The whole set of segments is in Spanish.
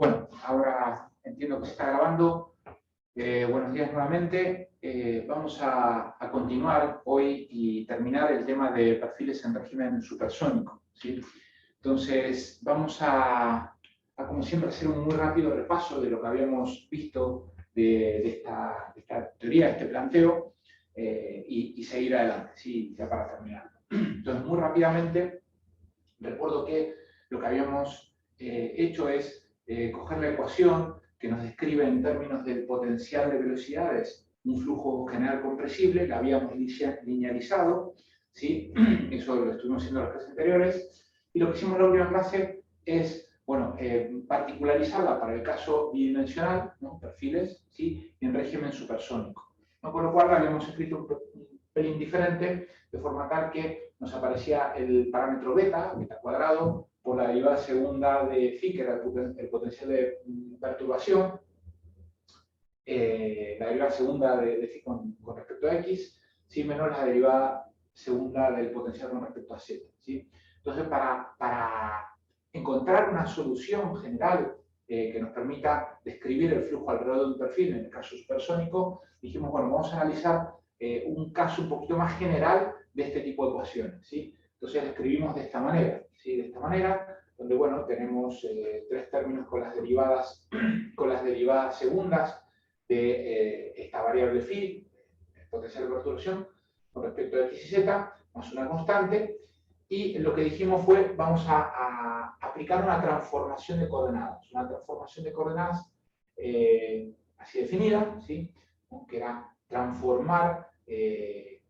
Bueno, ahora entiendo que se está grabando. Buenos días nuevamente. Vamos a continuar hoy y terminar el tema de perfiles en régimen supersónico, ¿sí? Entonces, vamos a, como siempre, hacer un muy rápido repaso de lo que habíamos visto de esta teoría, de este planteo, y seguir adelante, ¿sí? Ya para terminar. Entonces, muy rápidamente, recuerdo que lo que habíamos hecho es coger la ecuación que nos describe en términos del potencial de velocidades un flujo general compresible, la habíamos linealizado, ¿sí? Eso lo estuvimos haciendo en las clases anteriores, y lo que hicimos en la última clase es, bueno, particularizarla para el caso bidimensional, ¿no? Perfiles, ¿sí? En régimen supersónico, ¿no? Con lo cual habíamos escrito un pelín diferente, de forma tal que nos aparecía el parámetro beta cuadrado, por la derivada segunda de phi, que era el potencial de perturbación, la derivada segunda de phi con respecto a x, ¿sí? Menos la derivada segunda del potencial con respecto a z, ¿sí? Entonces, para encontrar una solución general que nos permita describir el flujo alrededor de un perfil, en el caso supersónico, dijimos, bueno, vamos a analizar un caso un poquito más general de este tipo de ecuaciones, ¿sí? Entonces, la escribimos de esta manera, ¿sí? De esta manera, donde, bueno, tenemos tres términos con las derivadas segundas de esta variable phi, potencial de perturbación, con respecto a x y z, más una constante, y lo que dijimos fue, vamos a aplicar una transformación de coordenadas, así definida, ¿sí? Que era transformar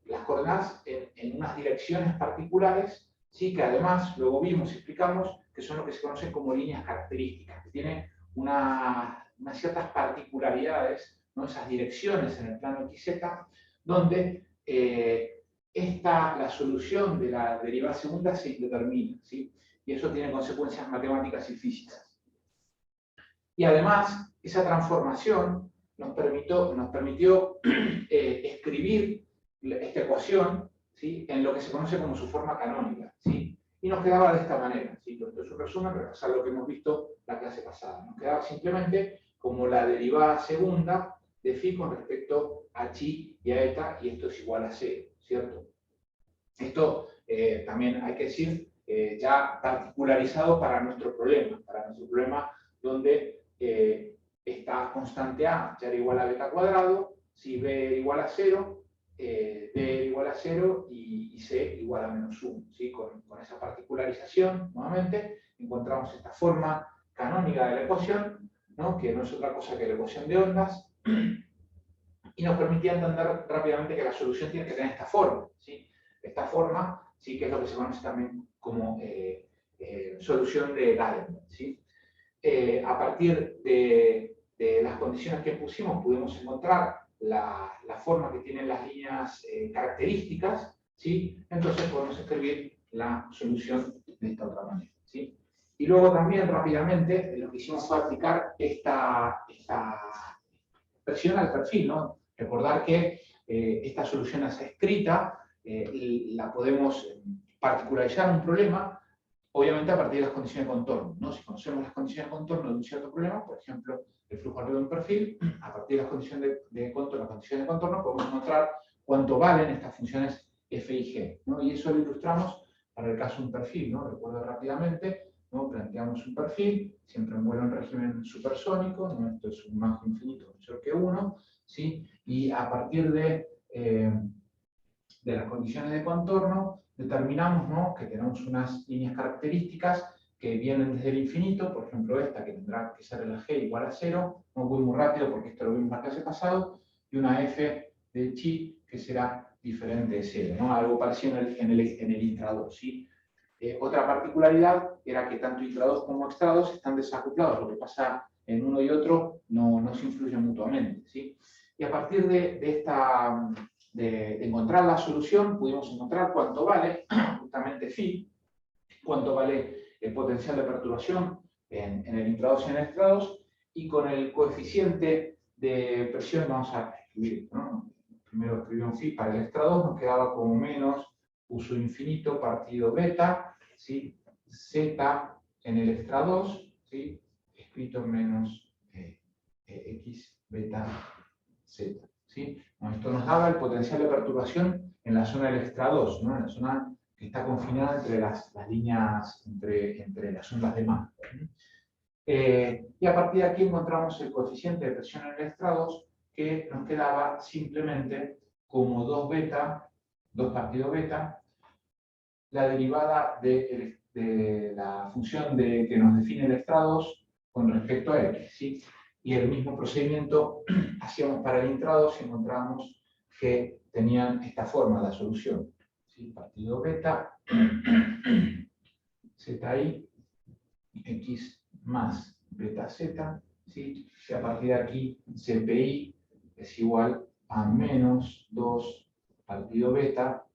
las coordenadas en unas direcciones particulares, ¿sí? Que además luego vimos y explicamos que son lo que se conocen como líneas características, que tienen unas ciertas particularidades, ¿no? Esas direcciones en el plano XZ, donde la solución de la derivada segunda se indetermina, ¿sí? Y eso tiene consecuencias matemáticas y físicas. Y además, esa transformación nos permitió escribir esta ecuación, ¿sí? En lo que se conoce como su forma canónica, ¿sí? Y nos quedaba de esta manera, ¿sí? Esto es un resumen, repasar lo que hemos visto la clase pasada. Nos quedaba simplemente como la derivada segunda de phi con respecto a chi y a eta, y esto es igual a 0, ¿cierto? Esto también hay que decir, ya particularizado para nuestro problema donde esta constante A ya era igual a beta cuadrado, si B era igual a 0, D era igual a 0 y C igual a menos 1. ¿Sí? Con esa particularización, nuevamente, encontramos esta forma canónica de la ecuación, ¿no? Que no es otra cosa que la ecuación de ondas, y nos permitía entender rápidamente que la solución tiene que tener esta forma, ¿sí? Esta forma, sí, que es lo que se conoce también como solución de Dallenberg, ¿sí? A partir de las condiciones que pusimos, pudimos encontrar la forma que tienen las líneas características, ¿sí? Entonces podemos escribir la solución de esta otra manera, ¿sí? Y luego también rápidamente lo que hicimos fue aplicar esta versión al perfil, ¿no? Recordar que esta solución está escrita, la podemos particularizar un problema, obviamente a partir de las condiciones de contorno, ¿no? Si conocemos las condiciones de contorno de un cierto problema, por ejemplo, el flujo alrededor de un perfil, a partir de las condiciones de contorno, podemos encontrar cuánto valen estas funciones f y g, ¿no? Y eso lo ilustramos para el caso de un perfil, ¿no? Recuerdo rápidamente, ¿no? Planteamos un perfil, siempre en vuelo en régimen supersónico, ¿no? Esto es un mango infinito mayor que 1, ¿sí? Y a partir de las condiciones de contorno, determinamos, ¿no? Que tenemos unas líneas características que vienen desde el infinito, por ejemplo esta que tendrá que ser la g igual a 0, no voy muy rápido porque esto lo vimos en la clase pasado, y una f de chi que será diferente de 0, ¿no? Algo parecido en el intra 2, ¿sí? Otra particularidad era que tanto intra 2 como extra 2 están desacoplados, lo que pasa en uno y otro no se influyen mutuamente, ¿sí? Y a partir de encontrar la solución, pudimos encontrar cuánto vale justamente phi, cuánto vale el potencial de perturbación en el intra 2 y en el extra 2, y con el coeficiente de presión vamos a escribir, ¿no? Primero escribimos phi para el extra 2, nos quedaba como menos uso infinito partido beta, ¿sí? Z en el extra 2, ¿sí? escrito menos X beta Z. ¿Sí? Bueno, esto nos daba el potencial de perturbación en la zona del extra 2, ¿no? En la zona que está confinada entre las líneas, entre las ondas de Mach. Y a partir de aquí encontramos el coeficiente de presión en el extra 2, que nos quedaba simplemente como 2 beta, 2 partido beta, la derivada de la función que nos define el extra 2 con respecto a X. ¿Sí? Y el mismo procedimiento hacíamos para el intra 2 y encontrábamos que tenían esta forma la solución. ¿Sí? Partido beta, ZI, X más beta Z, ¿sí? Y a partir de aquí CPI es igual a menos 2 partido beta,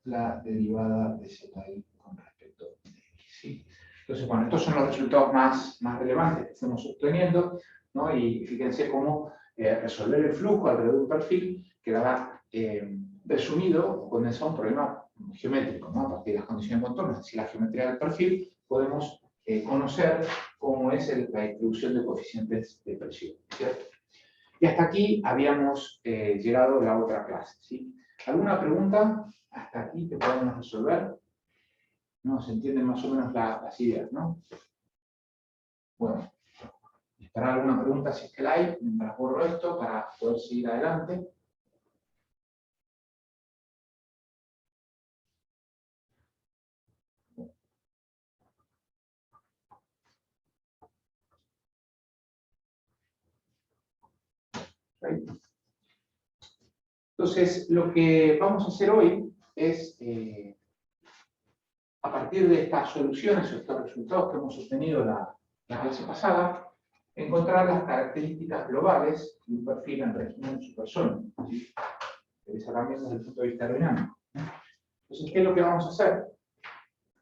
la derivada de ZI con respecto a X. ¿Sí? Entonces, bueno, estos son los resultados más relevantes que fuimos obteniendo, ¿no? Y fíjense cómo resolver el flujo alrededor de un perfil quedará resumido o condensado a un problema geométrico, ¿no? A partir de las condiciones de contorno, es decir, la geometría del perfil, podemos conocer cómo es la distribución de coeficientes de presión, ¿cierto? Y hasta aquí habíamos llegado a la otra clase, ¿sí? ¿Alguna pregunta hasta aquí que podamos resolver? ¿No? Se entienden más o menos las ideas, ¿no? Bueno, esperar alguna pregunta si es que la hay, mientras borro esto para poder seguir adelante. Entonces, lo que vamos a hacer hoy es, a partir de estas soluciones o estos resultados que hemos obtenido la clase pasada, encontrar las características globales de un perfil en régimen supersónico, ¿sí? Esa también desde el punto de vista aerodinámico. Entonces, ¿qué es lo que vamos a hacer?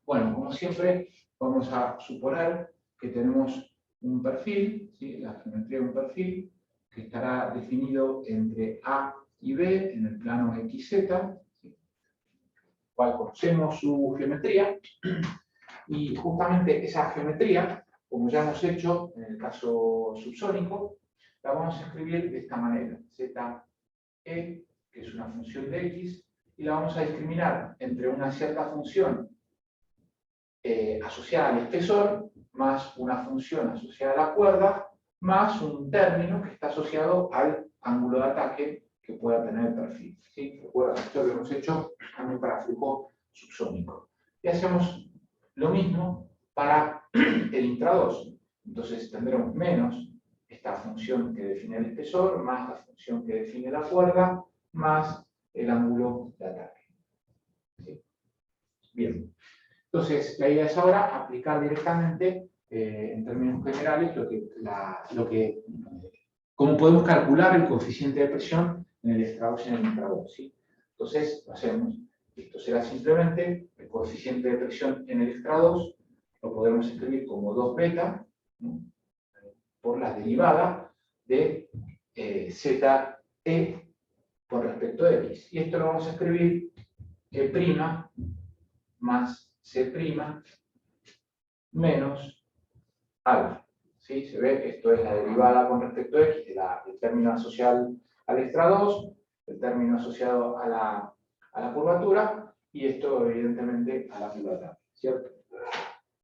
Bueno, como siempre, vamos a suponer que tenemos un perfil, ¿sí? La geometría de un perfil, que estará definido entre A y B en el plano XZ, ¿sí? Cual conocemos su geometría, y justamente esa geometría, como ya hemos hecho en el caso subsónico, la vamos a escribir de esta manera: ZE, que es una función de X, y la vamos a discriminar entre una cierta función asociada al espesor, más una función asociada a la cuerda, más un término que está asociado al ángulo de ataque que pueda tener el perfil. ¿Sí? Recuerden, esto lo hemos hecho también para flujo subsónico. Y hacemos lo mismo para el intra 2. Entonces tendremos menos esta función que define el espesor, más la función que define la cuerda, más el ángulo de ataque. ¿Sí? Bien. Entonces, la idea es ahora aplicar directamente, en términos generales, cómo podemos calcular el coeficiente de presión en el extra 2 y en el intra 2. ¿Sí? Entonces, lo hacemos. Esto será simplemente el coeficiente de presión en el extra 2, lo podemos escribir como 2 beta, ¿no? Por la derivada de ZE con respecto a X. Y esto lo vamos a escribir E' más C' menos alfa. ¿Sí? Se ve, esto es la derivada con respecto a X del término asociado al extra 2, el término asociado a la curvatura, y esto evidentemente a la curvatura, ¿cierto?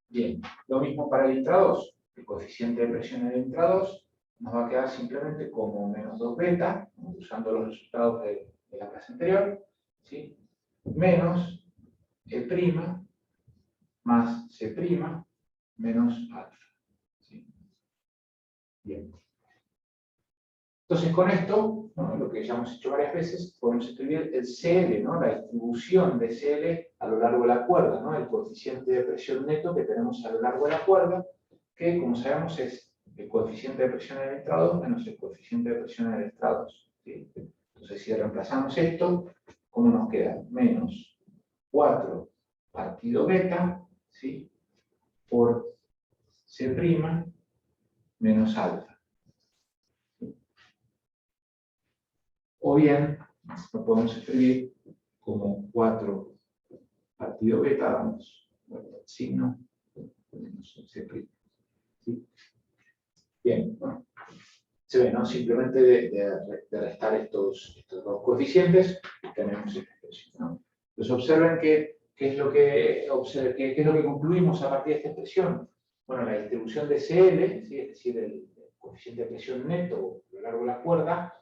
Bien, lo mismo para el intra 2. El coeficiente de presión en el intra 2 nos va a quedar simplemente como menos 2 beta, usando los resultados de la clase anterior, ¿sí? Menos E' más C' menos alfa. ¿Sí? Bien. Entonces, con esto, ¿no? Lo que ya hemos hecho varias veces, podemos escribir el CL, ¿no? La distribución de CL a lo largo de la cuerda, ¿no? El coeficiente de presión neto que tenemos a lo largo de la cuerda, que, como sabemos, es el coeficiente de presión en el extra 2 menos el coeficiente de presión en el extra 2. ¿Sí? Entonces, si reemplazamos esto, ¿cómo nos queda? Menos 4 partido beta, ¿sí? Por C' menos alfa. O bien, lo podemos escribir como 4 partido beta, damos el signo, menos C'. ¿Sí? Bien, bueno, se ve, ¿no? Simplemente de restar estos dos coeficientes, tenemos esta expresión, ¿no? Entonces observen qué es lo que concluimos a partir de esta expresión. Bueno, la distribución de CL, ¿sí? Es decir, el coeficiente de presión neto a lo largo de la cuerda,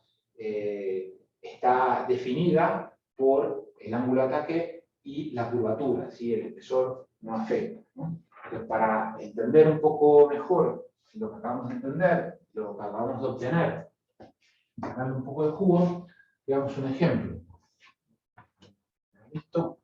está definida por el ángulo de ataque y la curvatura, ¿sí? El espesor no afecta, ¿no? Entonces, para entender un poco mejor lo que acabamos de entender, lo que acabamos de obtener, sacarle un poco de jugo, veamos un ejemplo. ¿Listo?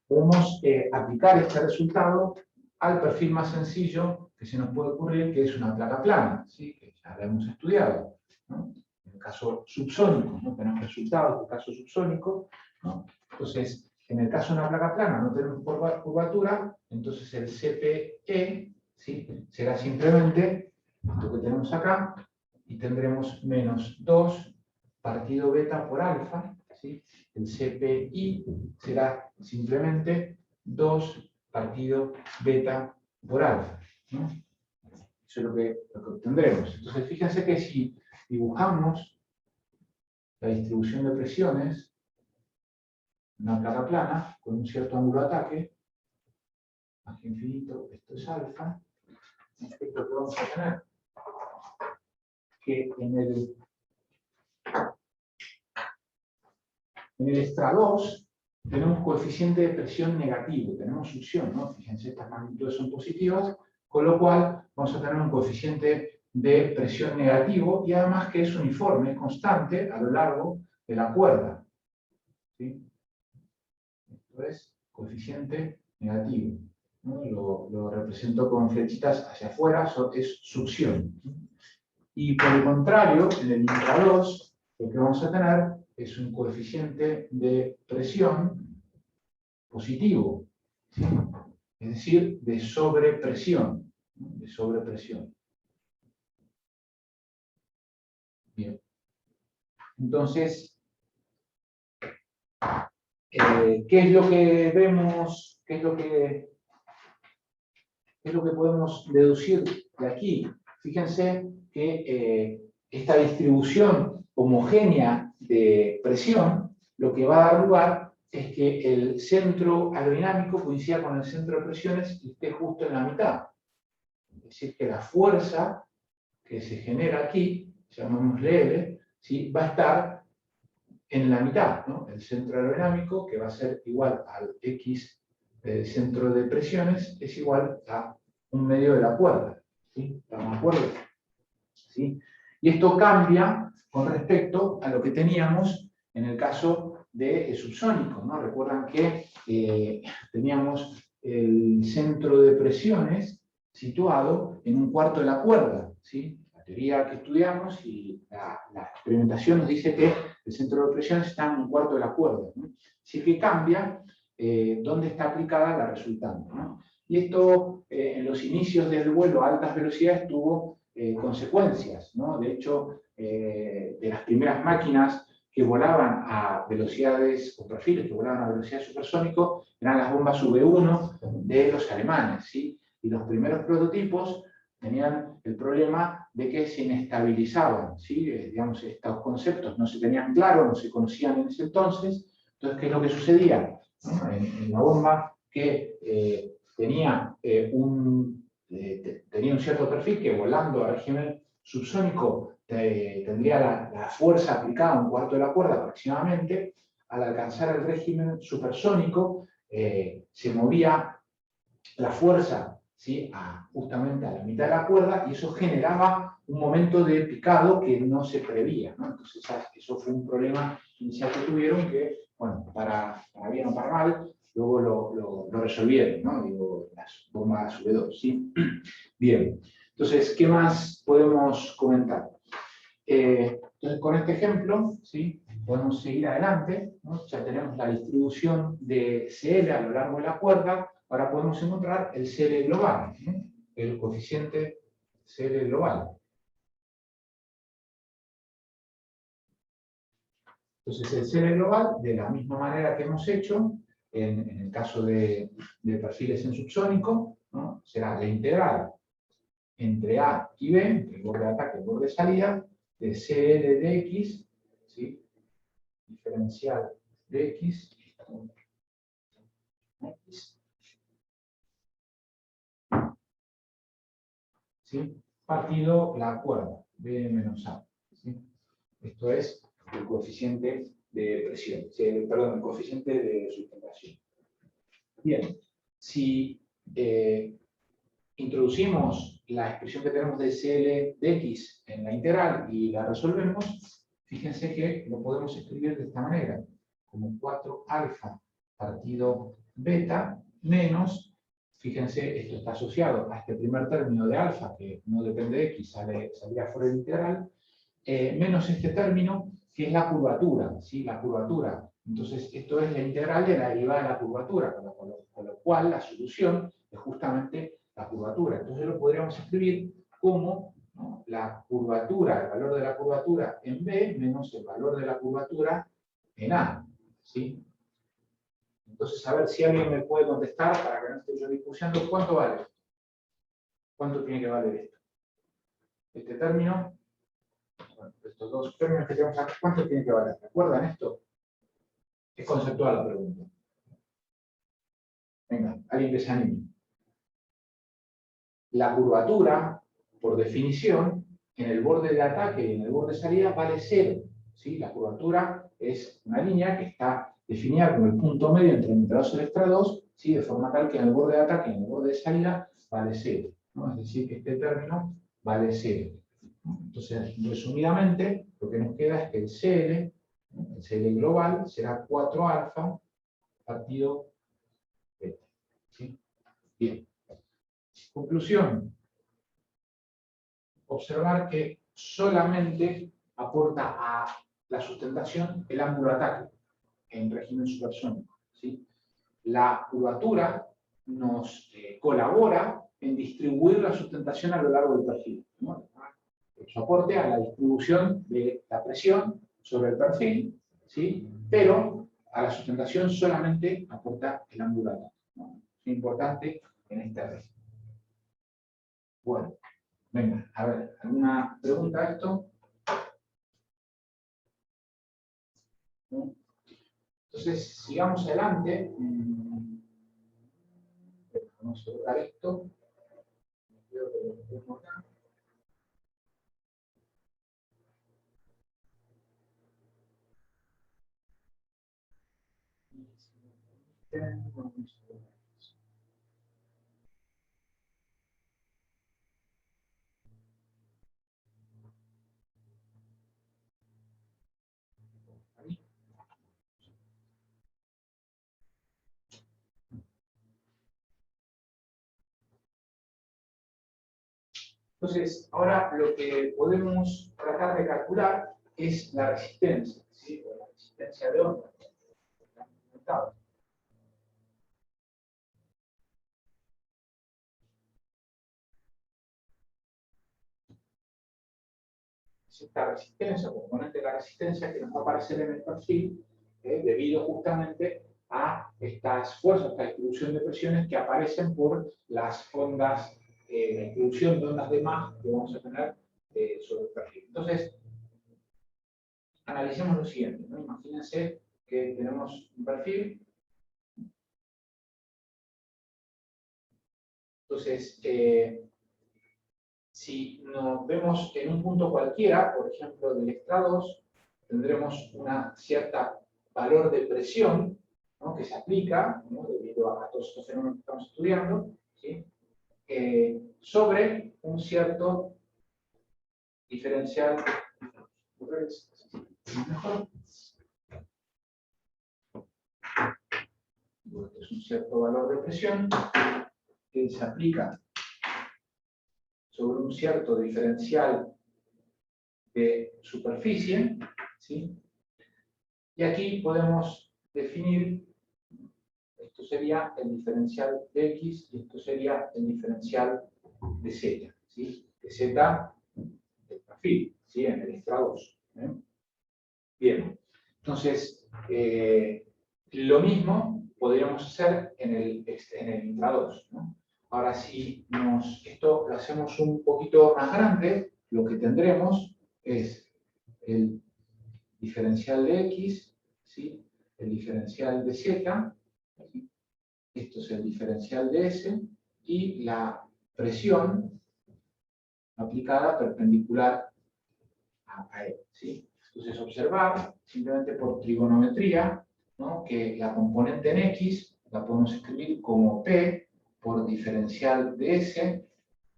Podemos aplicar este resultado al perfil más sencillo que se nos puede ocurrir, que es una placa plana, ¿sí? Que ya la hemos estudiado, ¿no? En el caso subsónico, ¿no? Tenemos resultados del caso subsónico, ¿no? Entonces, en el caso de una placa plana no tenemos curvatura, entonces el CPE, ¿sí? Será simplemente esto que tenemos acá, y tendremos menos 2 partido beta por alfa, ¿sí? El CPI será simplemente 2 partido beta por alfa, ¿no? Eso es lo que obtendremos. Entonces, fíjense que si dibujamos la distribución de presiones, una placa plana, con un cierto ángulo de ataque, más que infinito, esto es alfa, esto es lo que vamos a tener, que en el extra 2 tenemos coeficiente de presión negativo, tenemos succión, ¿no? Fíjense, estas magnitudes son positivas, con lo cual vamos a tener un coeficiente de presión negativo y además que es uniforme, constante a lo largo de la cuerda, ¿sí? Esto es coeficiente negativo, ¿no? Lo represento con flechitas hacia afuera, es succión. Y por el contrario, en el intra 2, lo que vamos a tener es un coeficiente de presión positivo, ¿sí? Es decir, de sobrepresión, ¿no? De sobrepresión. Bien. Entonces, ¿qué es lo que vemos? ¿Qué es lo que podemos deducir de aquí? Fíjense que esta distribución homogénea de presión, lo que va a dar lugar es que el centro aerodinámico coincida con el centro de presiones y esté justo en la mitad. Es decir, que la fuerza que se genera aquí, llamémosle L, ¿sí? Va a estar en la mitad, ¿no? El centro aerodinámico, que va a ser igual al X del centro de presiones, es igual a 1/2 de la cuerda, ¿sí? ¿Estamos de acuerdo? ¿Sí? Y esto cambia con respecto a lo que teníamos en el caso de subsónico, ¿no? Recuerdan que teníamos el centro de presiones situado en 1/4 de la cuerda, ¿sí? La teoría que estudiamos y la experimentación nos dice que el centro de presiones está en 1/4 de la cuerda, ¿no? Así que cambia dónde está aplicada la resultante, ¿no? Y esto en los inicios del vuelo a altas velocidades tuvo consecuencias, ¿no? De hecho, de las primeras máquinas que volaban a velocidades, o perfiles que volaban a velocidad supersónico, eran las bombas V1 de los alemanes, ¿sí? Y los primeros prototipos tenían el problema de que se inestabilizaban, ¿sí? Digamos, estos conceptos no se tenían claros, no se conocían en ese entonces. Entonces, ¿qué es lo que sucedía? ¿No? En la bomba que tenía un cierto perfil que volando a régimen subsónico tendría la fuerza aplicada a 1/4 de la cuerda aproximadamente. Al alcanzar el régimen supersónico se movía la fuerza, ¿sí? Justamente a la mitad de la cuerda, y eso generaba un momento de picado que no se preveía, ¿no? Entonces eso fue un problema inicial que tuvieron que, bueno, para bien o para mal, luego lo resolvieron, ¿no? Digo, las bombas V2, ¿sí? Bien, entonces, ¿qué más podemos comentar? Entonces, con este ejemplo, ¿sí? Podemos seguir adelante, ¿no? Ya tenemos la distribución de CL a lo largo de la cuerda, ahora podemos encontrar el CL global, ¿no? el coeficiente CL global. Entonces el CL global, de la misma manera que hemos hecho, en el caso de perfiles en subsónico, ¿no? Será la integral entre A y B, entre el borde de ataque y el borde de salida, de CL de X, ¿sí? Diferencial de X, ¿sí? Partido la cuerda, B menos A. ¿Sí? Esto es el coeficiente de presión, perdón, el coeficiente de sustentación. Bien, si introducimos la expresión que tenemos de CL de X en la integral y la resolvemos, fíjense que lo podemos escribir de esta manera, como 4 alfa partido beta menos, fíjense, esto está asociado a este primer término de alfa, que no depende de X, saldría fuera del integral, menos este término, que es la curvatura, ¿sí? La curvatura. Entonces, esto es la integral de la derivada de la curvatura, con lo cual la solución es justamente la curvatura. Entonces lo podríamos escribir como, ¿no?, la curvatura, el valor de la curvatura en B menos el valor de la curvatura en A. ¿Sí? Entonces, a ver si alguien me puede contestar, para que no esté yo discutiendo, ¿cuánto vale esto? ¿Cuánto tiene que valer esto? Este término, bueno, estos dos términos que tenemos acá, ¿cuánto tiene que valer? ¿Recuerdan esto? Es conceptual la pregunta. Venga, alguien que se anime. La curvatura, por definición, en el borde de ataque y en el borde de salida vale 0. ¿Sí? La curvatura es una línea que está definida como el punto medio entre el integral sobre extra 2, ¿sí? De forma tal que en el borde de ataque y en el borde de salida vale 0. ¿No? Es decir, que este término vale 0. Entonces, resumidamente, lo que nos queda es que el CL global será 4 alfa partido beta. ¿Sí? Bien. Conclusión. Observar que solamente aporta a la sustentación el ángulo de ataque en régimen supersónico. ¿Sí? La curvatura nos colabora en distribuir la sustentación a lo largo del perfil, ¿no? Su aporte a la distribución de la presión sobre el perfil, ¿sí? Pero a la sustentación solamente aporta el ángulo de ataque, ¿no? Es importante en este régimen. Bueno, venga, a ver, ¿alguna pregunta a esto? ¿No? Entonces, sigamos adelante. Vamos a lograr esto. Creo que lo tengo acá. Entonces, ahora lo que podemos tratar de calcular es la resistencia, ¿sí? La resistencia de onda. Esta resistencia, componente de la resistencia que nos va a aparecer en el perfil, debido justamente a estas fuerzas, esta distribución de presiones que aparecen por las ondas, la distribución de ondas de Mach que vamos a tener sobre el perfil. Entonces, analicemos lo siguiente, ¿no? Imagínense que tenemos un perfil. Entonces, si nos vemos en un punto cualquiera, por ejemplo del extra 2, tendremos una cierta valor de presión, ¿no?, que se aplica, ¿no?, debido a todos estos fenómenos que estamos estudiando, ¿sí?, sobre un cierto diferencial. Mejor. Es un cierto valor de presión que se aplica sobre un cierto diferencial de superficie, ¿sí? Y aquí podemos definir, esto sería el diferencial de X y esto sería el diferencial de Z, ¿sí? De Z del perfil, ¿sí? En el extra 2. Bien, entonces, lo mismo podríamos hacer en el intra 2, ¿no? Ahora, si esto lo hacemos un poquito más grande, lo que tendremos es el diferencial de X, ¿sí? El diferencial de Z, ¿sí? Esto es el diferencial de S, y la presión aplicada perpendicular a E, ¿sí? Entonces, observar, simplemente por trigonometría, ¿no? Que la componente en X la podemos escribir como P por diferencial de S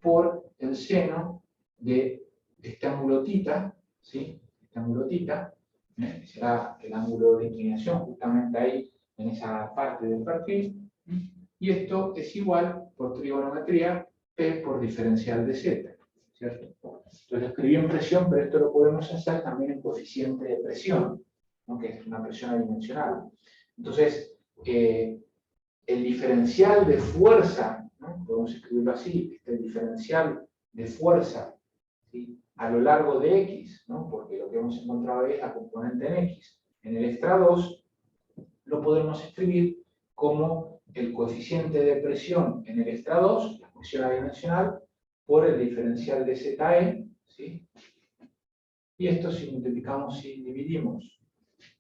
por el seno de este ángulo θ, ¿sí? Este ángulo θ, será el ángulo de inclinación justamente ahí en esa parte del perfil, y esto es igual por trigonometría P por diferencial de Z, ¿cierto? Entonces lo escribí en presión, pero esto lo podemos hacer también en coeficiente de presión, ¿no? Que es una presión adimensional. Entonces, el diferencial de fuerza, ¿no? Podemos escribirlo así, este diferencial de fuerza, ¿sí? A lo largo de X, ¿no? Porque lo que hemos encontrado es la componente en X. En el extra 2 lo podemos escribir como el coeficiente de presión en el extra 2, la presión adimensional, por el diferencial de ZE, ¿sí? Y esto si multiplicamos y dividimos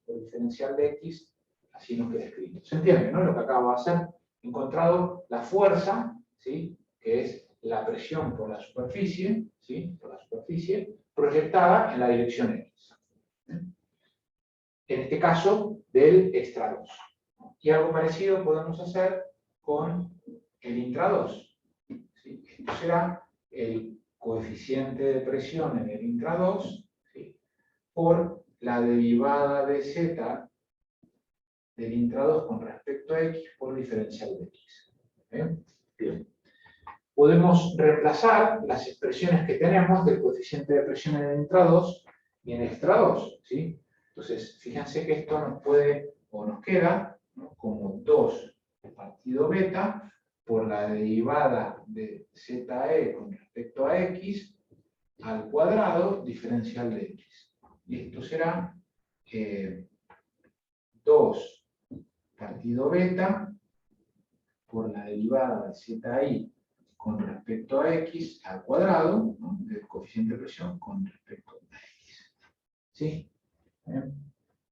por el diferencial de X, así nos queda escrito. ¿Se entiende, no? Lo que acabo de hacer. He encontrado la fuerza, ¿sí? Que es la presión por la superficie, ¿sí? Por la superficie, proyectada en la dirección X. En este caso, del extra 2. Y algo parecido podemos hacer con el intra 2. ¿Sí? Esto será el coeficiente de presión en el intra 2, ¿sí? Por la derivada de Z del intra 2 con respecto a X por diferencial de X. Bien. Podemos reemplazar las expresiones que tenemos del coeficiente de presión en el intra 2 y en el extra 2, ¿sí? Entonces, fíjense que esto nos puede, o nos queda, ¿no? Como 2 partido beta por la derivada de ZE con respecto a X al cuadrado diferencial de X. Y esto será 2 partido beta por la derivada de ZI con respecto a X al cuadrado, ¿no? Del coeficiente de presión con respecto a X. ¿Sí?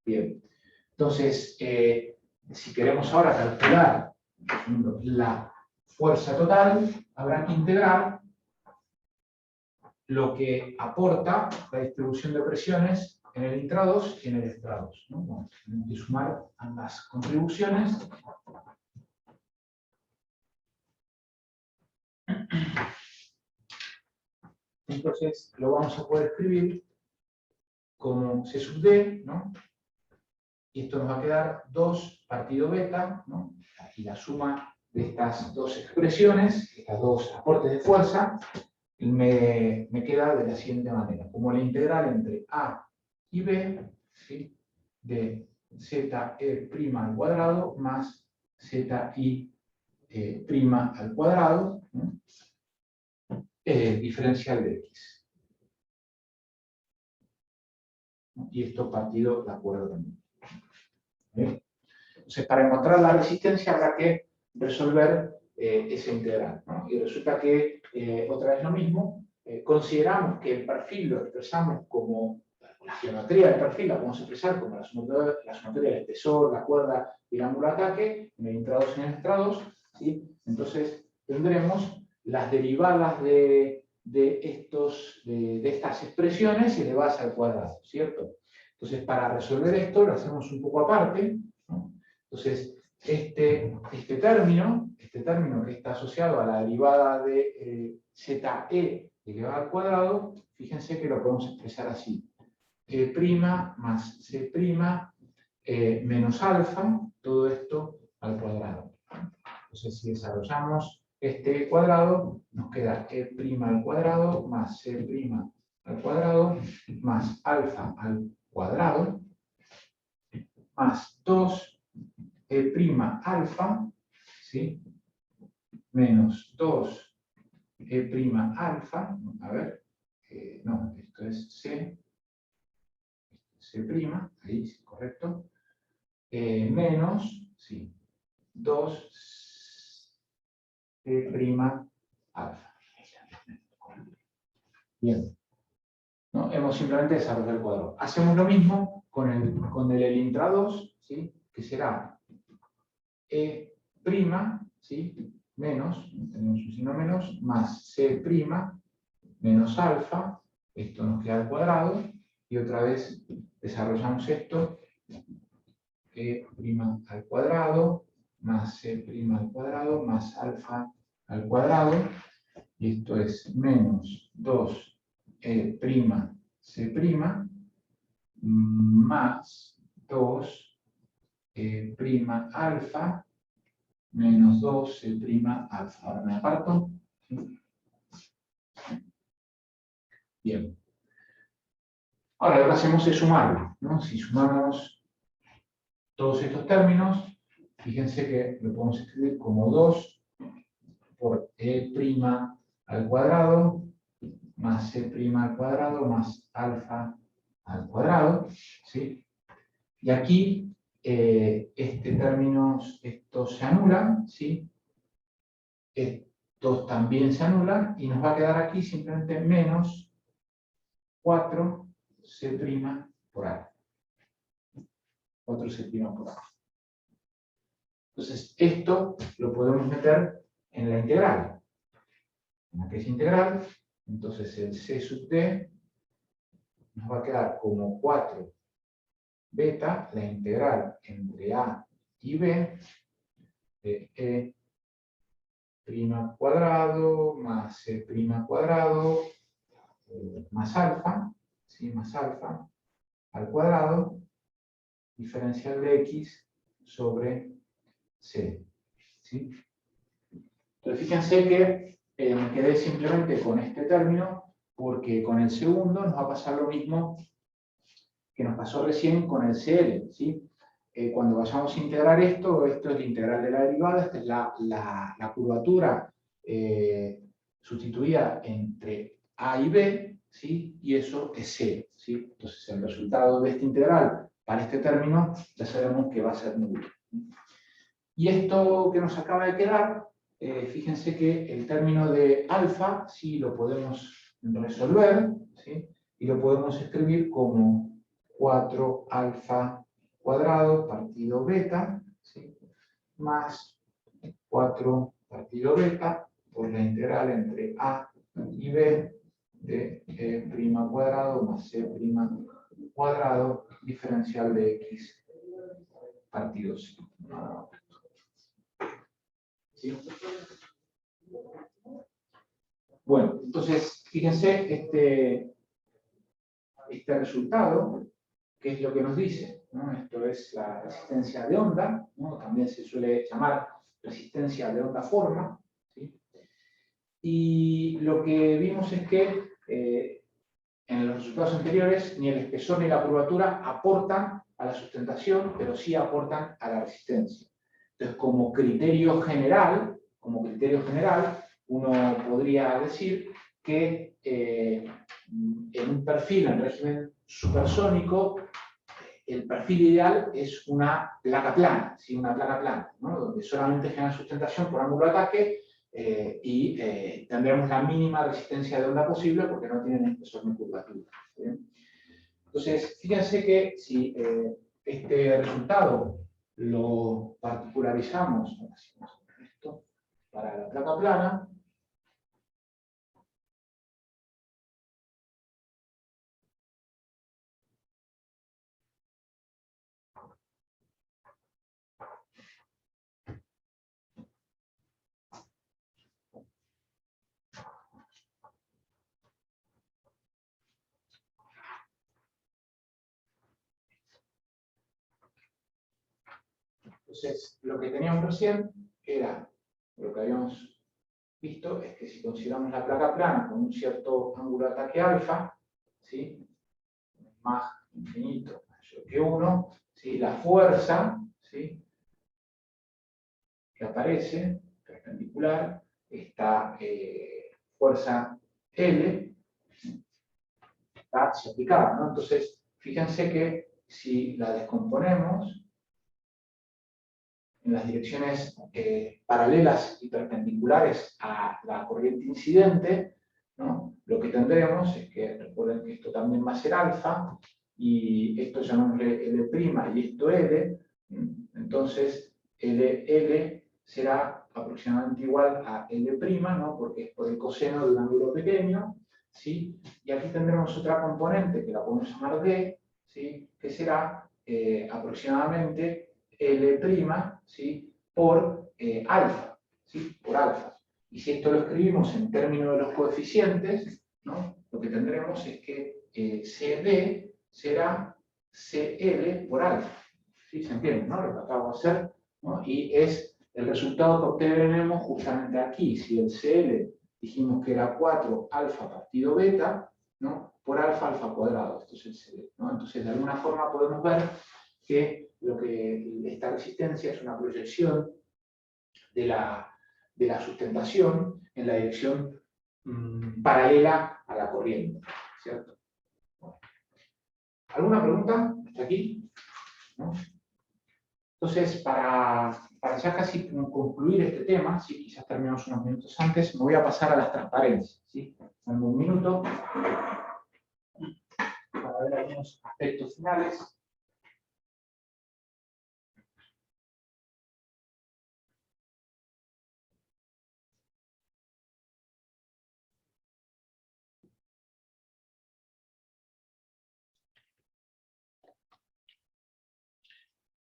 Bien. Entonces, si queremos ahora calcular, por ejemplo, la fuerza total, habrá que integrar lo que aporta la distribución de presiones en el intra 2 y en el extra 2, ¿no? Bueno, tenemos que sumar ambas contribuciones. Entonces lo vamos a poder escribir como C sub D, ¿no? Y esto nos va a quedar 2 partido beta, ¿no? Y la suma de estas dos expresiones, estas dos aportes de fuerza, me queda de la siguiente manera, como la integral entre A y B, ¿sí? De ZE' al cuadrado más ZI' al cuadrado, ¿no? Diferencial de X. Y esto partido de acuerdo también. Entonces, para encontrar la resistencia habrá que resolver esa integral, ¿no? Y resulta que, otra vez lo mismo, consideramos que el perfil lo expresamos como la geometría del perfil, la podemos expresar como la sumatoria del espesor, la cuerda y el ángulo de ataque, en el intra 2 y en el extra 2, ¿sí? Entonces tendremos las derivadas de estas expresiones elevadas al cuadrado, ¿cierto? Entonces, para resolver esto lo hacemos un poco aparte, ¿no? Entonces, este término que está asociado a la derivada de ZE elevado al cuadrado, fíjense que lo podemos expresar así. E' más C' menos alfa, todo esto al cuadrado. Entonces, si desarrollamos este cuadrado, nos queda E' al cuadrado más C' al cuadrado más alfa al cuadrado más 2 E' alfa, ¿sí? Menos 2 E' alfa, a ver, no, esto es C, C', ahí, sí, correcto, menos, sí, 2 C' alfa. Bien. ¿No? Hemos simplemente desarrollado el cuadrado. Hacemos lo mismo con el intra 2, ¿sí? Que será E', ¿sí? Menos, tenemos un signo menos, más C' menos alfa, esto nos queda al cuadrado, y otra vez desarrollamos esto, E' al cuadrado, más C' al cuadrado, más alfa al cuadrado, y esto es menos 2 E' C', más 2 E' alfa, menos 2 C' alfa. Ahora me aparto. Bien. Ahora lo que hacemos es sumarlo, ¿no? Si sumamos todos estos términos, fíjense que lo podemos escribir como 2 por E' al cuadrado, más C' al cuadrado, más alfa al cuadrado, ¿sí? Y aquí, este término, estos se anulan, ¿sí? Estos también se anulan, y nos va a quedar aquí simplemente menos 4 C' por A. 4 C' por A. Entonces, esto lo podemos meter en la integral. En la que es integral, entonces el C sub D nos va a quedar como 4 beta, la integral entre A y B, de E' al cuadrado más C' al cuadrado más alfa, ¿sí? Más alfa al cuadrado, diferencial de X sobre C. ¿Sí? Entonces fíjense que me quedé simplemente con este término, porque con el segundo nos va a pasar lo mismo que nos pasó recién con el CL. ¿Sí? Cuando vayamos a integrar esto es la integral de la derivada, esta es la curvatura sustituida entre A y B, ¿sí? Y eso es C. ¿Sí? Entonces el resultado de esta integral para este término ya sabemos que va a ser nulo. Y esto que nos acaba de quedar, fíjense que el término de alfa sí lo podemos resolver, ¿sí? Y lo podemos escribir como 4 alfa cuadrado partido beta, ¿sí? Más 4 partido beta por la integral entre A y B de E' cuadrado más C' cuadrado diferencial de X partido C. ¿Sí? Bueno, entonces, fíjense este resultado, ¿qué es lo que nos dice? ¿No? Esto es la resistencia de onda, ¿no? También se suele llamar resistencia de onda forma, ¿sí? Y lo que vimos es que en los resultados anteriores ni el espesor ni la curvatura aportan a la sustentación, pero sí aportan a la resistencia. Entonces, como criterio general, uno podría decir que en un perfil en régimen supersónico, el perfil ideal es una placa plana, ¿sí? Una placa plana, ¿no? Donde solamente genera sustentación por ángulo de ataque y tendremos la mínima resistencia de onda posible porque no tienen espesor ni curvatura. ¿Sí? Entonces, fíjense que si este resultado lo particularizamos, esto para la placa plana, entonces lo que teníamos recién era, lo que habíamos visto, es que si consideramos la placa plana con un cierto ángulo de ataque alfa, ¿sí? Más infinito mayor que 1, ¿sí? La fuerza, ¿sí? Que aparece, perpendicular, está fuerza L, está aplicada, ¿no? Entonces, fíjense que si la descomponemos en las direcciones paralelas y perpendiculares a la corriente incidente, ¿no? Lo que tendremos es que, recuerden que esto también va a ser alfa, y esto llamémosle L' y esto L, entonces L será aproximadamente igual a L', ¿no? Porque es por el coseno de un ángulo pequeño, ¿sí? Y aquí tendremos otra componente que la podemos llamar D, ¿sí? Que será aproximadamente L', ¿sí? Por alfa, ¿sí? Por alfa. Y si esto lo escribimos en términos de los coeficientes, ¿no? Lo que tendremos es que CD será CL por alfa. ¿Sí? ¿Se entiende, no? Lo que acabo de hacer, ¿no? Y es el resultado que obtenemos justamente aquí. Si el CL dijimos que era 4 alfa partido beta, ¿no? Por alfa, alfa cuadrado. Esto es el CD, ¿no? Entonces, de alguna forma podemos ver que esta resistencia es una proyección de la sustentación en la dirección paralela a la corriente, ¿cierto? Bueno. ¿Alguna pregunta hasta aquí? ¿No? Entonces, para ya casi concluir este tema, ¿sí? Quizás terminamos unos minutos antes, me voy a pasar a las transparencias, ¿sí? Dame un minuto para ver algunos aspectos finales.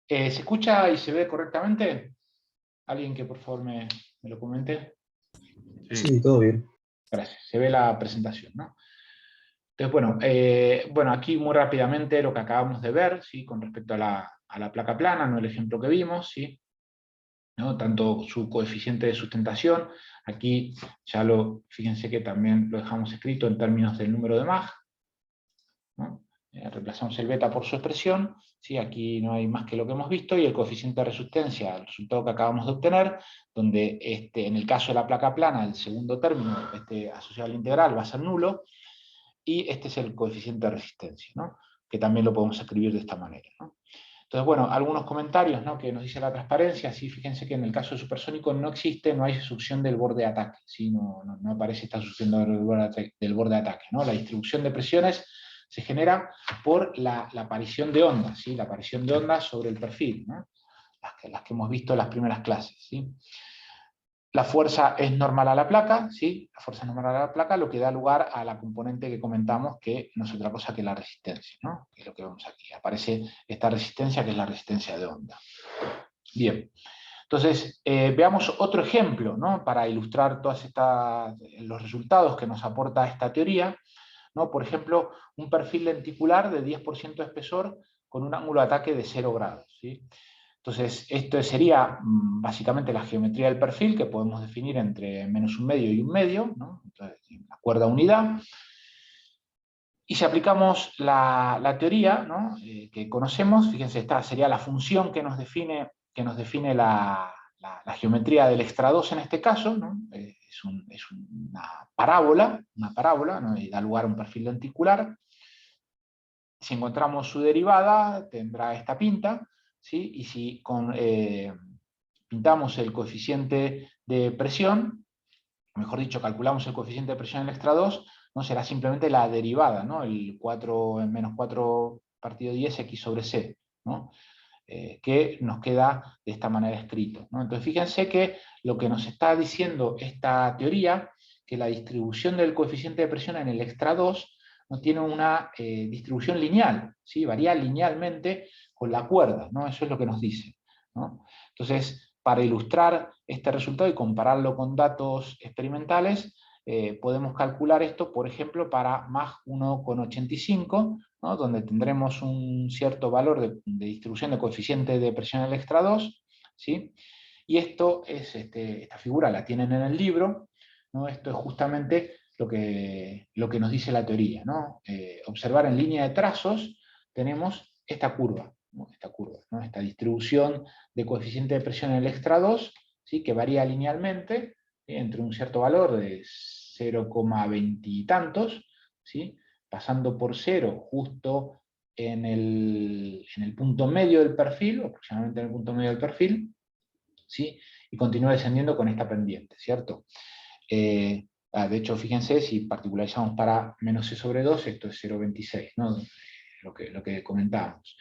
¿Se escucha y se ve correctamente? ¿Alguien que por favor me lo comente? Sí, todo bien. Gracias. Se ve la presentación, ¿no? Entonces, bueno, aquí muy rápidamente lo que acabamos de ver, ¿sí? Con respecto a la placa plana, ¿no? El ejemplo que vimos, ¿sí? ¿No? Tanto su coeficiente de sustentación, aquí ya fíjense que también lo dejamos escrito en términos del número de Mach, ¿no? Reemplazamos el beta por su expresión, ¿sí? Aquí no hay más que lo que hemos visto, y el coeficiente de resistencia, el resultado que acabamos de obtener, donde en el caso de la placa plana, el segundo término asociado al integral va a ser nulo, y este es el coeficiente de resistencia, ¿no? Que también lo podemos escribir de esta manera, ¿no? Entonces, bueno, algunos comentarios, ¿no? Que nos dice la transparencia. Sí, fíjense que en el caso del supersónico no hay succión del borde de ataque, ¿sí? No aparece esta succión del borde de ataque, ¿no? La distribución de presiones se genera por la aparición de ondas, ¿sí? La aparición de ondas sobre el perfil, ¿no? Las que hemos visto en las primeras clases, ¿sí? La fuerza es normal a la placa, ¿sí? La fuerza es normal a la placa, lo que da lugar a la componente que comentamos, que no es otra cosa que la resistencia, ¿no? Que es lo que vemos aquí. Aparece esta resistencia, que es la resistencia de onda. Bien. Entonces, veamos otro ejemplo, ¿no? Para ilustrar todos los resultados que nos aporta esta teoría, ¿no? Por ejemplo, un perfil lenticular de 10% de espesor con un ángulo de ataque de 0 grados, ¿sí? Entonces, esto sería básicamente la geometría del perfil, que podemos definir entre menos un medio y un medio, ¿no? Entonces, la cuerda unidad. Y si aplicamos la teoría, ¿no? Que conocemos, fíjense, esta sería la función que nos define la geometría del extra 2 en este caso, ¿no? Es una parábola, ¿no? Y da lugar a un perfil lenticular. Si encontramos su derivada, tendrá esta pinta, ¿sí? Y si pintamos el coeficiente de presión, mejor dicho, calculamos el coeficiente de presión en el extra 2, ¿no? Será simplemente la derivada, ¿no? El 4 en menos 4 partido 10 x sobre c, ¿no? Que nos queda de esta manera escrito, ¿no? Entonces fíjense que lo que nos está diciendo esta teoría, que la distribución del coeficiente de presión en el extra 2 no tiene una distribución lineal, ¿sí? Varía linealmente con la cuerda, ¿no? Eso es lo que nos dice, ¿no? Entonces, para ilustrar este resultado y compararlo con datos experimentales, podemos calcular esto, por ejemplo, para Mach 1,85, ¿no? Donde tendremos un cierto valor de distribución de coeficiente de presión en el extra 2, ¿sí? Y esto es, esta figura la tienen en el libro, ¿no? Esto es justamente lo que nos dice la teoría, ¿no? Observar en línea de trazos tenemos esta curva, ¿no? Esta distribución de coeficiente de presión en el extra 2, ¿sí? Que varía linealmente, ¿sí? Entre un cierto valor de 0,20 y tantos, ¿sí? Pasando por 0 justo en el punto medio del perfil, aproximadamente en el punto medio del perfil, ¿sí? Y continúa descendiendo con esta pendiente, ¿cierto? De hecho, fíjense, si particularizamos para menos c sobre 2, esto es 0,26, ¿no? Lo que comentábamos.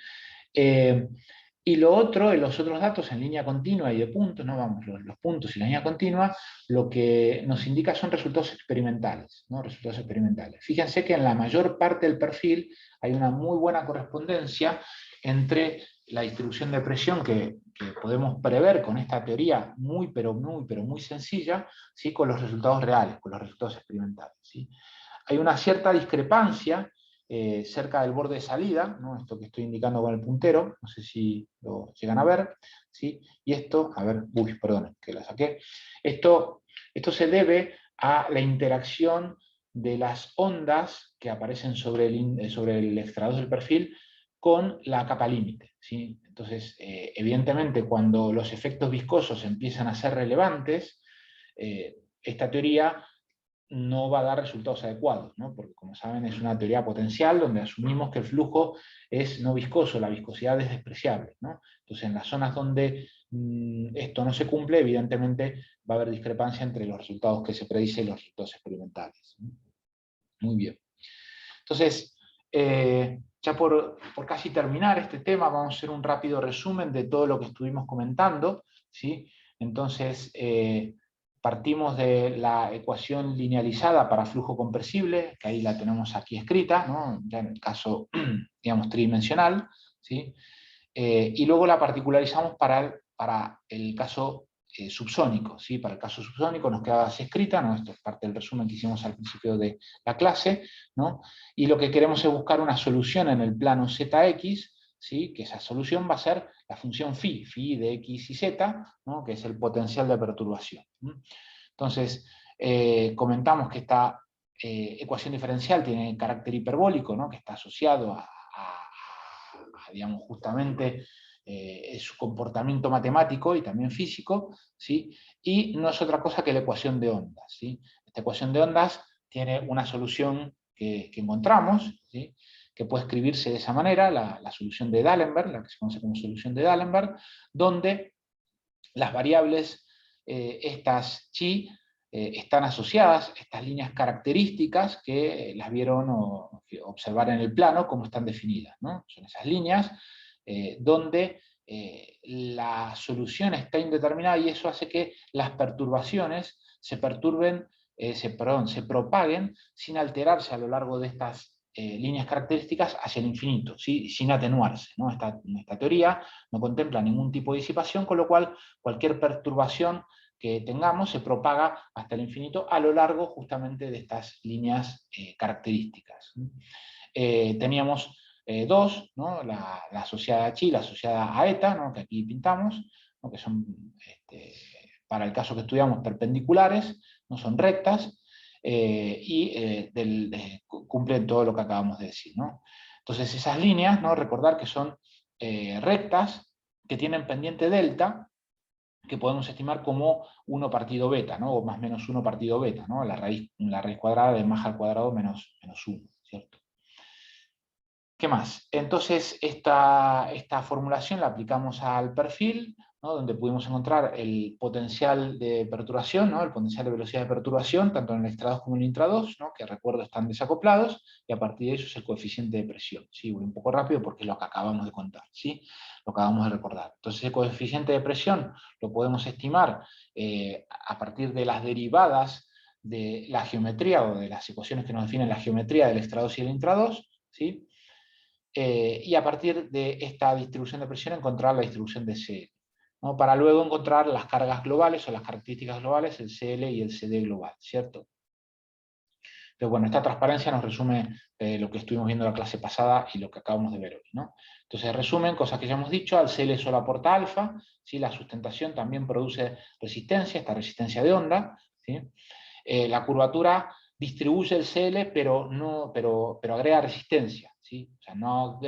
Y lo otro, los otros datos en línea continua y de puntos, ¿no? Vamos, los puntos y la línea continua, lo que nos indica son resultados experimentales, ¿no? Resultados experimentales. Fíjense que en la mayor parte del perfil hay una muy buena correspondencia entre la distribución de presión que podemos prever con esta teoría muy sencilla, ¿sí? Con los resultados reales, con los resultados experimentales, ¿sí? Hay una cierta discrepancia cerca del borde de salida, ¿no? Esto que estoy indicando con el puntero, no sé si lo llegan a ver, ¿sí? Y esto, a ver, perdón, que la saqué. Esto se debe a la interacción de las ondas que aparecen sobre el extrador del perfil con la capa límite, ¿sí? Entonces, evidentemente, cuando los efectos viscosos empiezan a ser relevantes, esta teoría no va a dar resultados adecuados, ¿no? Porque, como saben, es una teoría potencial donde asumimos que el flujo es no viscoso, la viscosidad es despreciable, ¿no? Entonces, en las zonas donde esto no se cumple, evidentemente va a haber discrepancia entre los resultados que se predicen y los resultados experimentales, ¿no? Muy bien. Entonces, ya por casi terminar este tema, vamos a hacer un rápido resumen de todo lo que estuvimos comentando, ¿sí? Entonces, partimos de la ecuación linealizada para flujo compresible, que ahí la tenemos aquí escrita, ¿no? Ya en el caso, digamos, tridimensional, ¿sí? Y luego la particularizamos para el caso subsónico, ¿sí? Para el caso subsónico nos queda así escrita, ¿no? Esto es parte del resumen que hicimos al principio de la clase, ¿no? Y lo que queremos es buscar una solución en el plano ZX, ¿sí? Que esa solución va a ser la función phi de x y z, ¿no? Que es el potencial de perturbación. Entonces, comentamos que esta ecuación diferencial tiene carácter hiperbólico, ¿no? Que está asociado a digamos, justamente su comportamiento matemático y también físico, ¿sí? Y no es otra cosa que la ecuación de ondas, ¿sí? Esta ecuación de ondas tiene una solución que encontramos, ¿sí? Que puede escribirse de esa manera, la solución de D'Alembert, la que se conoce como solución de D'Alembert, donde las variables, estas chi, están asociadas, estas líneas características que las vieron observar en el plano, cómo están definidas, ¿no? Son esas líneas donde la solución está indeterminada y eso hace que las perturbaciones se propaguen sin alterarse a lo largo de estas líneas características hacia el infinito, ¿sí? Sin atenuarse, ¿no? Esta teoría no contempla ningún tipo de disipación, con lo cual cualquier perturbación que tengamos se propaga hasta el infinito a lo largo justamente de estas líneas características. Teníamos dos, ¿no? la asociada a chi y la asociada a eta, ¿no? Que aquí pintamos, ¿no? Que son, para el caso que estudiamos, perpendiculares, no son rectas, y cumplen todo lo que acabamos de decir, ¿no? Entonces esas líneas, ¿no? Recordar que son rectas, que tienen pendiente delta, que podemos estimar como 1 partido beta, ¿no? O más o menos 1 partido beta, ¿no? La raíz cuadrada de más al cuadrado menos 1, ¿cierto? ¿Qué más? Entonces, esta formulación la aplicamos al perfil, ¿no? Donde pudimos encontrar el potencial de perturbación, ¿no? El potencial de velocidad de perturbación, tanto en el extra 2 como en el intra 2, ¿no? Que recuerdo están desacoplados, y a partir de eso es el coeficiente de presión. ¿Sí? Voy un poco rápido porque es lo que acabamos de contar, ¿sí? Lo acabamos de recordar. Entonces, el coeficiente de presión lo podemos estimar a partir de las derivadas de la geometría o de las ecuaciones que nos definen la geometría del extra 2 y el intra 2, ¿sí? Y a partir de esta distribución de presión encontrar la distribución de CL, ¿no? Para luego encontrar las cargas globales o las características globales, el CL y el CD global, ¿cierto? Entonces, bueno, esta transparencia nos resume lo que estuvimos viendo en la clase pasada y lo que acabamos de ver hoy, ¿no? Entonces, resumen, cosas que ya hemos dicho, al CL solo aporta alfa, ¿sí? La sustentación también produce resistencia, esta resistencia de onda, ¿sí? La curvatura distribuye el CL, pero agrega resistencia, ¿sí? O sea, no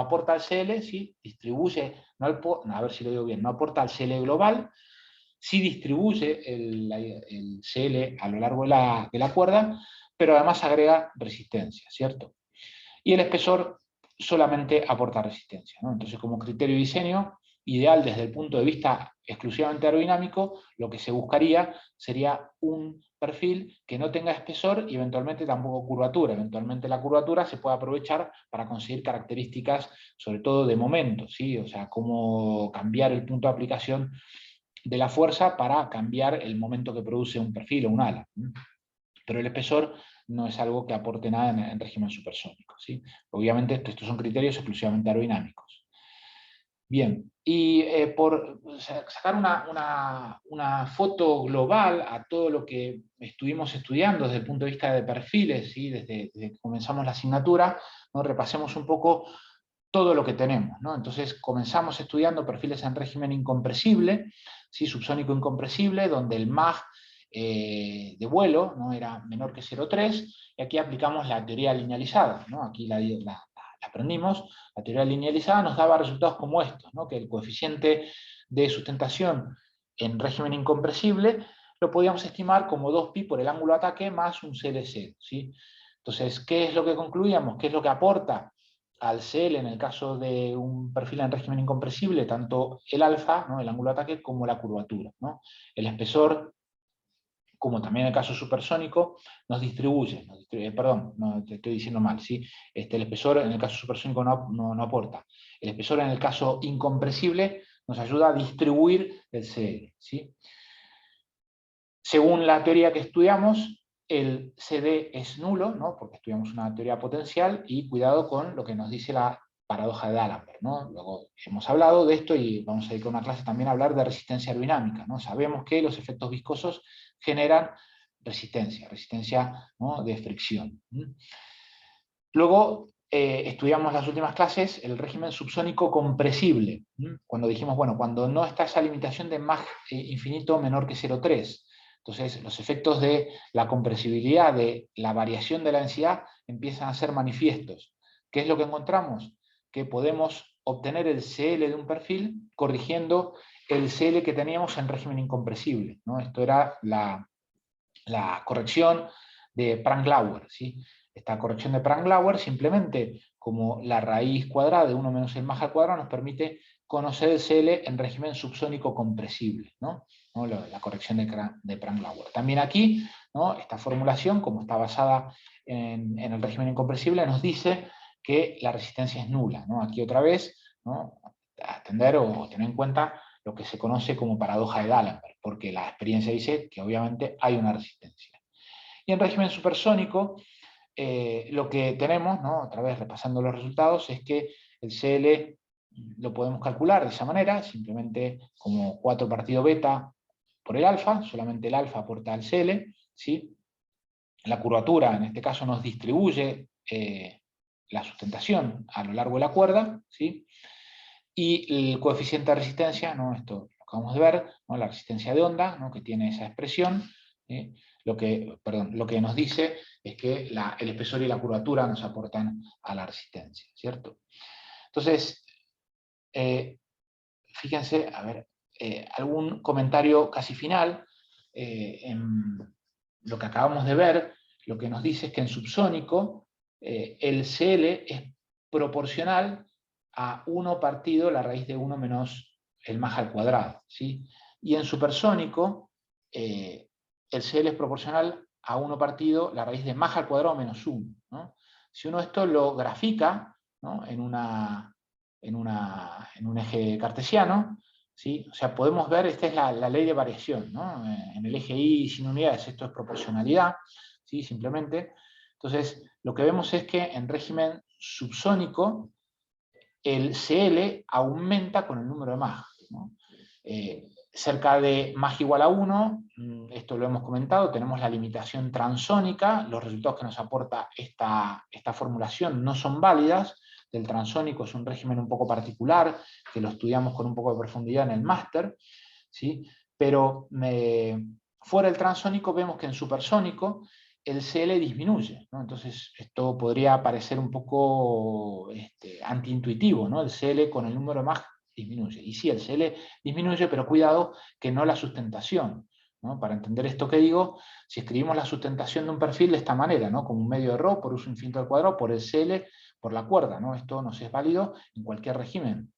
aporta al CL, ¿sí? Distribuye, a ver si lo digo bien, no aporta al CL global, sí distribuye el CL a lo largo de la cuerda, pero además agrega resistencia, ¿cierto? Y el espesor solamente aporta resistencia, ¿no? Entonces, como criterio de diseño ideal desde el punto de vista exclusivamente aerodinámico, lo que se buscaría sería un perfil que no tenga espesor y eventualmente tampoco curvatura. Eventualmente la curvatura se puede aprovechar para conseguir características, sobre todo de momento, ¿sí? O sea, cómo cambiar el punto de aplicación de la fuerza para cambiar el momento que produce un perfil o un ala. Pero el espesor no es algo que aporte nada en régimen supersónico, ¿sí? Obviamente estos son criterios exclusivamente aerodinámicos. Bien, y por sacar una foto global a todo lo que estuvimos estudiando desde el punto de vista de perfiles, ¿sí? desde que comenzamos la asignatura, ¿no? Repasemos un poco todo lo que tenemos, ¿no? Entonces comenzamos estudiando perfiles en régimen incompresible, ¿sí? Subsónico incompresible, donde el MAG de vuelo, ¿no? Era menor que 0,3, y aquí aplicamos la teoría linealizada, ¿no? Aquí la aprendimos. La teoría linealizada nos daba resultados como estos, ¿no? Que el coeficiente de sustentación en régimen incompresible lo podíamos estimar como 2pi por el ángulo de ataque más un CL0, ¿sí? Entonces, ¿qué es lo que concluíamos? ¿Qué es lo que aporta al CL en el caso de un perfil en régimen incompresible? Tanto el alfa, ¿no? El ángulo de ataque, como la curvatura, ¿no? El espesor, como también en el caso supersónico, nos distribuye, perdón, no, te estoy diciendo mal, ¿sí? El espesor en el caso supersónico no aporta. El espesor en el caso incompresible nos ayuda a distribuir el CL, ¿sí? Según la teoría que estudiamos, el CD es nulo, ¿no? Porque estudiamos una teoría potencial, y cuidado con lo que nos dice la paradoja de D'Alembert, ¿no? Luego hemos hablado de esto y vamos a dedicar una clase también a hablar de resistencia aerodinámica, ¿no? Sabemos que los efectos viscosos generan resistencia, ¿no? De fricción. Luego estudiamos las últimas clases el régimen subsónico compresible, cuando dijimos, bueno, cuando no está esa limitación de MAG infinito menor que 0,3. Entonces, los efectos de la compresibilidad, de la variación de la densidad, empiezan a ser manifiestos. ¿Qué es lo que encontramos? Que podemos obtener el CL de un perfil corrigiendo el CL que teníamos en régimen incompresible, ¿no? Esto era la corrección de Prangt-Lauer, ¿sí? Esta corrección de Prangt-Lauer, simplemente como la raíz cuadrada de 1 menos el MAG al cuadrado, nos permite conocer el CL en régimen subsónico compresible, ¿no? La corrección de Prangt-Lauer. También aquí, ¿no? Esta formulación, como está basada en el régimen incompresible, nos dice que la resistencia es nula, ¿no? Aquí otra vez, ¿no? Atender o tener en cuenta lo que se conoce como paradoja de D'Alembert, porque la experiencia dice que obviamente hay una resistencia. Y en régimen supersónico, lo que tenemos, ¿no? Otra vez repasando los resultados, es que el CL lo podemos calcular de esa manera, simplemente como 4 partido beta por el alfa, solamente el alfa aporta al CL, ¿sí? La curvatura, en este caso, nos distribuye la sustentación a lo largo de la cuerda, ¿sí? Y el coeficiente de resistencia, ¿no? Esto lo acabamos de ver, ¿no? La resistencia de onda, ¿no? Que tiene esa expresión, ¿sí? Lo que nos dice es que el espesor y la curvatura nos aportan a la resistencia, ¿cierto? Entonces, fíjense, a ver, algún comentario casi final. En lo que acabamos de ver, lo que nos dice es que en subsónico el CL es proporcional a 1 partido la raíz de 1 menos el MAG al cuadrado, ¿sí? Y en supersónico el CL es proporcional a 1 partido la raíz de MAG al cuadrado menos 1, ¿no? Si uno esto lo grafica, ¿no? en un eje cartesiano, ¿sí? O sea, podemos ver, esta es la ley de variación, ¿no? En el eje Y sin unidades esto es proporcionalidad, ¿sí? Simplemente. Entonces, lo que vemos es que en régimen subsónico el CL aumenta con el número de MAG, ¿no? Cerca de MAG igual a 1, esto lo hemos comentado, tenemos la limitación transónica, los resultados que nos aporta esta formulación no son válidas. El transónico es un régimen un poco particular, que lo estudiamos con un poco de profundidad en el máster, ¿sí? Pero fuera del transónico vemos que en supersónico el CL disminuye, ¿no? Entonces esto podría parecer un poco antiintuitivo, ¿no? El CL con el número de MAG disminuye. Y sí, el CL disminuye, pero cuidado que no la sustentación, ¿no? Para entender esto que digo, si escribimos la sustentación de un perfil de esta manera, ¿no? Como un medio de rho por uso infinito al cuadrado, por el CL, por la cuerda, ¿no? Esto nos es válido en cualquier régimen.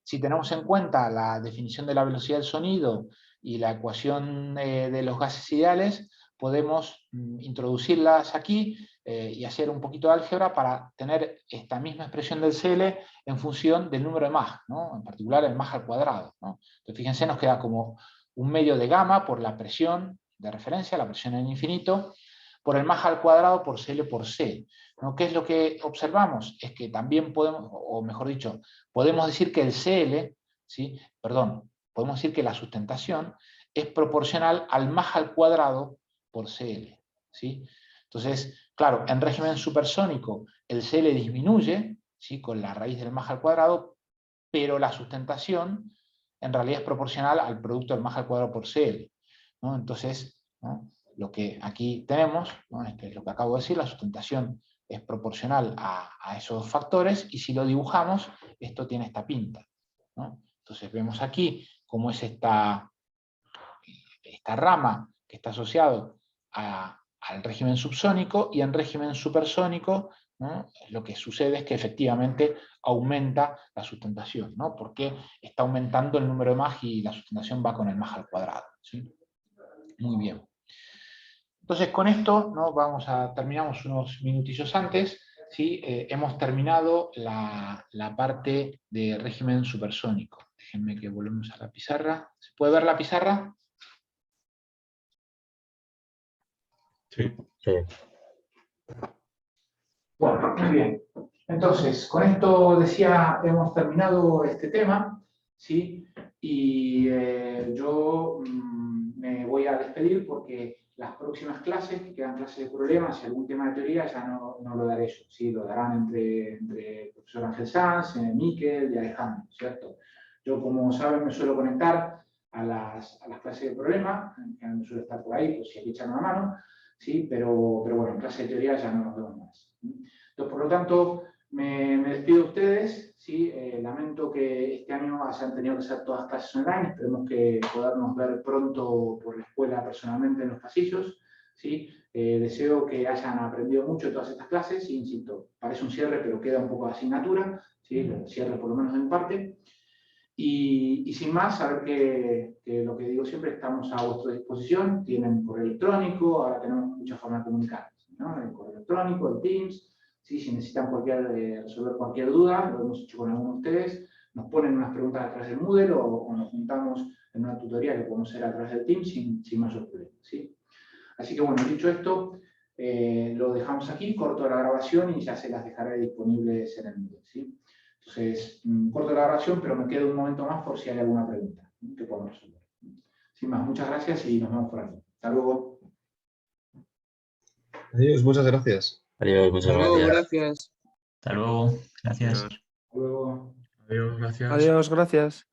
Si tenemos en cuenta la definición de la velocidad del sonido y la ecuación de los gases ideales, podemos introducirlas aquí y hacer un poquito de álgebra para tener esta misma expresión del CL en función del número de Mach, ¿no? En particular el Mach al cuadrado, ¿no? Entonces fíjense, nos queda como un medio de gamma por la presión de referencia, la presión en infinito, por el Mach al cuadrado por CL por C, ¿no? ¿Qué es lo que observamos? Es que también podemos, o mejor dicho, podemos decir que el CL, ¿sí? Perdón, podemos decir que la sustentación es proporcional al Mach al cuadrado por CL, ¿sí? Entonces, claro, en régimen supersónico el CL disminuye, ¿sí? Con la raíz del Mach al cuadrado, pero la sustentación en realidad es proporcional al producto del Mach al cuadrado por CL, ¿no? Entonces, ¿no? Lo que aquí tenemos, ¿no? Es lo que acabo de decir, la sustentación es proporcional a esos factores, y si lo dibujamos, esto tiene esta pinta, ¿no? Entonces vemos aquí cómo es esta rama que está asociado al régimen subsónico, y en régimen supersónico, ¿no? Lo que sucede es que efectivamente aumenta la sustentación, ¿no? Porque está aumentando el número de Mach y la sustentación va con el Mach al cuadrado, ¿sí? Muy bien. Entonces con esto, ¿no? Terminamos unos minutillos antes, ¿sí? Hemos terminado la parte de régimen supersónico. Déjenme que volvemos a la pizarra. ¿Se puede ver la pizarra? Sí. Bueno, muy bien. Entonces, con esto decía, hemos terminado este tema, ¿sí? Y yo me voy a despedir porque las próximas clases, que quedan clases de problemas y algún tema de teoría, ya no lo daré yo, ¿sí? Lo darán entre el profesor Ángel Sanz, Miquel y Alejandro, ¿cierto? Yo, como saben, me suelo conectar a las clases de problemas, que me suelo estar por ahí, pues si hay que echar una mano, ¿sí? Pero bueno, en clase de teoría ya no nos vemos más. Entonces, por lo tanto, me despido de ustedes, ¿sí? Lamento que este año hayan tenido que hacer todas clases online, esperemos que podernos ver pronto por la escuela personalmente en los pasillos, ¿sí? Deseo que hayan aprendido mucho de todas estas clases, y, insisto, parece un cierre, pero queda un poco de asignatura, ¿sí? El cierre por lo menos en parte. Y sin más, saber que lo que digo siempre, estamos a vuestra disposición, tienen correo electrónico, ahora tenemos muchas formas de comunicarnos, ¿no? El correo electrónico, el Teams, ¿sí? Si necesitan resolver cualquier duda, lo hemos hecho con algunos de ustedes, nos ponen unas preguntas a través del Moodle o nos juntamos en una tutoría que podemos hacer a través del Teams sin mayor problema, ¿sí? Así que bueno, dicho esto, lo dejamos aquí, corto la grabación y ya se las dejaré disponibles en el Moodle, ¿sí? Entonces, corto la grabación, pero me quedo un momento más por si hay alguna pregunta que podamos resolver. Sin más, muchas gracias y nos vemos por aquí. Hasta luego. Adiós, muchas gracias. Adiós, muchas gracias. Hasta luego, gracias. Hasta luego. Adiós, gracias. Adiós, gracias.